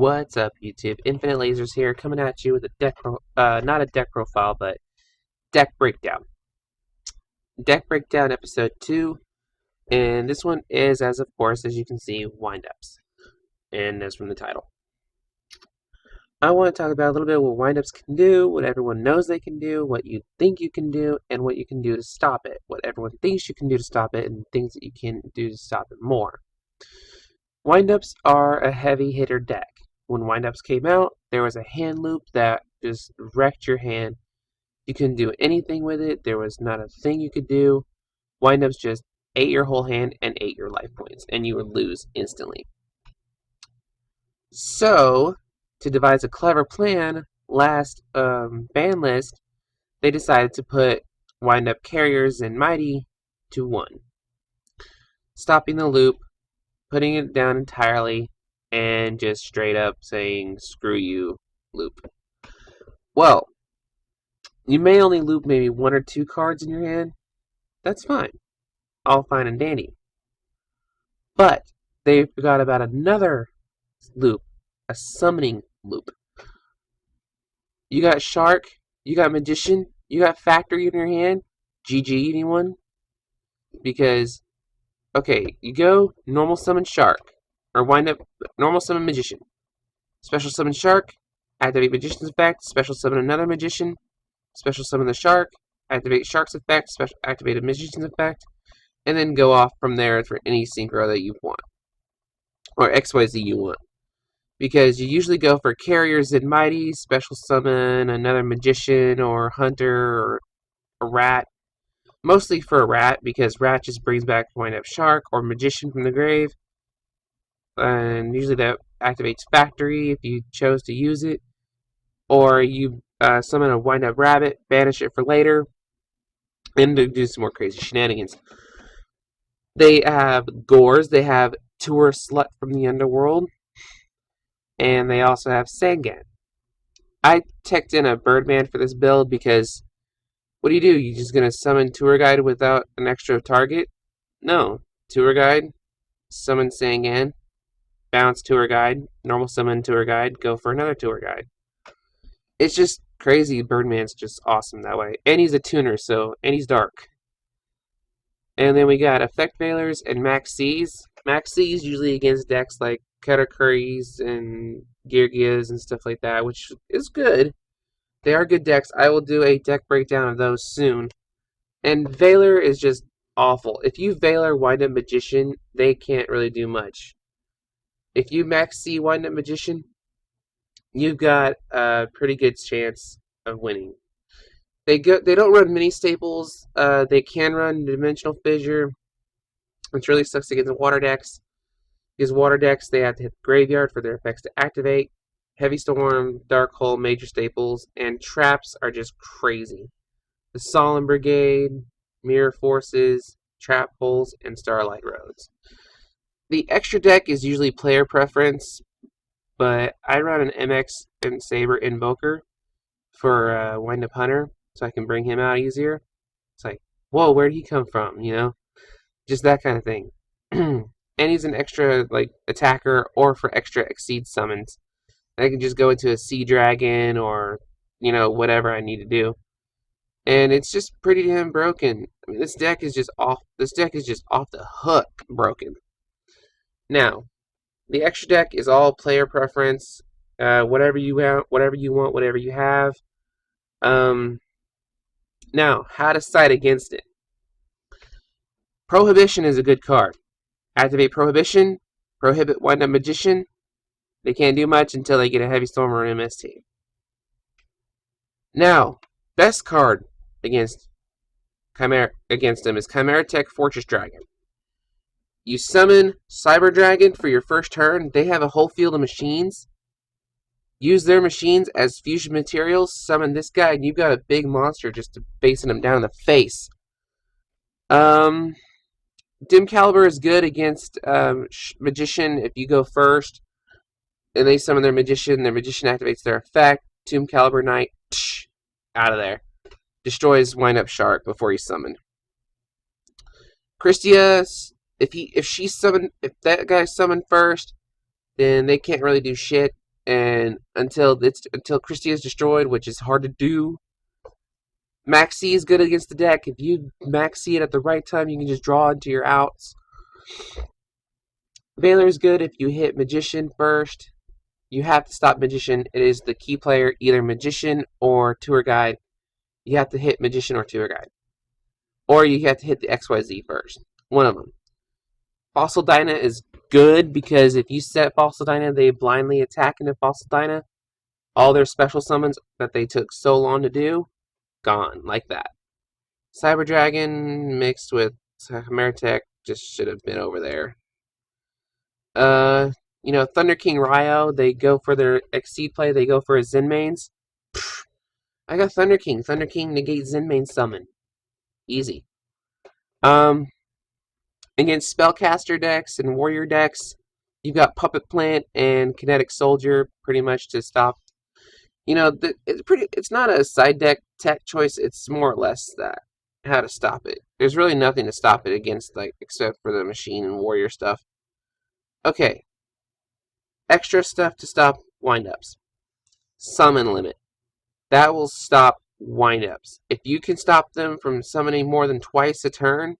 What's up, YouTube? Infinite Lasers here, coming at you with a not a deck profile, but deck breakdown. Deck breakdown episode 2, and this one is, as of course, as you can see, windups, and as from the title. I want to talk about a little bit what windups can do, what everyone knows they can do, what you think you can do, and what you can do to stop it. What everyone thinks you can do to stop it, and things that you can do to stop it more. Windups are a heavy hitter deck. When windups came out, there was a hand loop that just wrecked your hand. You couldn't do anything with it. There was not a thing you could do. Windups just ate your whole hand and ate your life points, and you would lose instantly. So, to devise a clever plan, last ban list, they decided to put windup carriers and mighty to 1. Stopping the loop, putting it down entirely, and just straight up saying, screw you, loop. Well, you may only loop maybe 1 or 2 cards in your hand. That's fine. All fine and dandy. But they forgot about another loop, a summoning loop. You got Shark, you got Magician, you got Factory in your hand. GG, anyone? Because, okay, you go normal summon Shark, or wind up normal summon Magician. Special summon Shark, activate Magician's effect, special summon another Magician, special summon the Shark, activate Shark's effect, special activate a Magician's effect, and then go off from there for any synchro that you want, or XYZ you want. Because you usually go for carriers and mighty, special summon another Magician or Hunter or a Rat. Mostly for a Rat, because Rat just brings back wind up Shark or Magician from the grave. And usually that activates Factory if you chose to use it. Or you summon a wind up Rabbit, banish it for later, and do some more crazy shenanigans. They have Gores, they have Tour Slut from the Underworld, and they also have Sangan. I teched in a Birdman for this build because what do? You're just going to summon Tour Guide without an extra target? No. Tour Guide, summon Sangan, bounce Tour Guide, normal summon Tour Guide, go for another Tour Guide. It's just crazy. Birdman's just awesome that way. And he's a tuner, and he's dark. And then we got Effect Veilers and Max C's. Max C's usually against decks like Katakuri's and Girgias and stuff like that, which is good. They are good decks. I will do a deck breakdown of those soon. And Veiler is just awful. If you Veiler wind up Magician, they can't really do much. If you Max C wind up Magician, you've got a pretty good chance of winning. They don't run mini staples. They can run Dimensional Fissure, which really sucks against the water decks. Because water decks, they have to hit the graveyard for their effects to activate. Heavy Storm, Dark Hole, Major Staples, and traps are just crazy. The Solemn Brigade, Mirror Forces, Trap Holes, and Starlight Roads. The extra deck is usually player preference, but I run an MX and Saber Invoker for Wind Up Hunter, so I can bring him out easier. It's like, whoa, where'd he come from, you know? Just that kind of thing. And he's an extra like attacker or for extra Exceed summons. I can just go into a Sea Dragon or, whatever I need to do. And it's just pretty damn broken. I mean, this deck is just off the hook broken. Now, the extra deck is all player preference. Whatever you want, whatever you have. Now, how to side against it. Prohibition is a good card. Activate Prohibition, prohibit Wind Up Magician. They can't do much until they get a Heavy Storm or an MST. Now, best card against them is Chimera Tech Fortress Dragon. You summon Cyber Dragon for your first turn. They have a whole field of machines. Use their machines as fusion materials. Summon this guy, and you've got a big monster just facing him down in the face. Dim Caliber is good against Magician if you go first. And they summon their Magician activates their effect. Tomb Caliber Knight, out of there. Destroys Wind Up Shark before he's summoned. Christia, if that guy's summoned first, then they can't really do shit. and until Christie is destroyed, which is hard to do. Max C is good against the deck. If you Max C it at the right time, you can just draw into your outs. Valor is good if you hit Magician first. You have to stop Magician. It is the key player, either Magician or Tour Guide. You have to hit Magician or Tour Guide. Or you have to hit the XYZ first. One of them. Fossil Dyna is good because if you set Fossil Dyna, they blindly attack into Fossil Dyna. All their special summons that they took so long to do, gone like that. Cyber Dragon mixed with Ameritech just should have been over there. Thunder King Ryo, they go for their Exceed play, they go for his Zen mains. I got Thunder King. Thunder King negates Zen main summon. Easy. Against Spellcaster decks and Warrior decks, you've got Puppet Plant and Kinetic Soldier pretty much to stop. It's not a side deck tech choice, it's more or less that. How to stop it. There's really nothing to stop it against, except for the machine and warrior stuff. Okay. Extra stuff to stop windups. Summon limit. That will stop windups. If you can stop them from summoning more than twice a turn,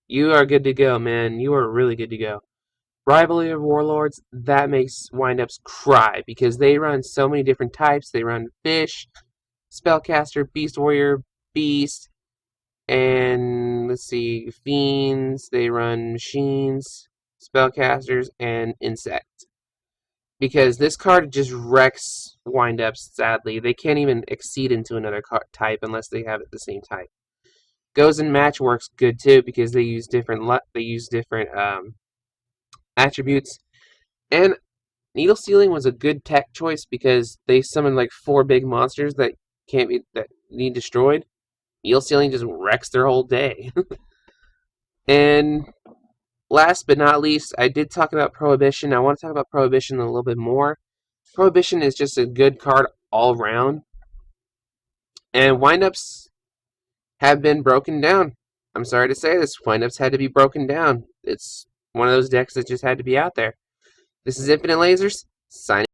you are good to go, man. You are really good to go. Rivalry of Warlords, that makes windups cry because they run so many different types. They run Fish, Spellcaster, Beast Warrior, Beast, and let's see, Fiends. They run Machines, Spellcasters, and Insect. Because this card just wrecks windups, sadly. They can't even exceed into another type unless they have it the same type. Goes and Match works good too because they use different attributes. And Needle Stealing was a good tech choice because they summon 4 big monsters that need destroyed. Needle Stealing just wrecks their whole day. And last but not least, I did talk about Prohibition. I want to talk about Prohibition a little bit more. Prohibition is just a good card all around. And windups have been broken down. I'm sorry to say this. Windups had to be broken down. It's one of those decks that just had to be out there. This is Infinite Lasers, signing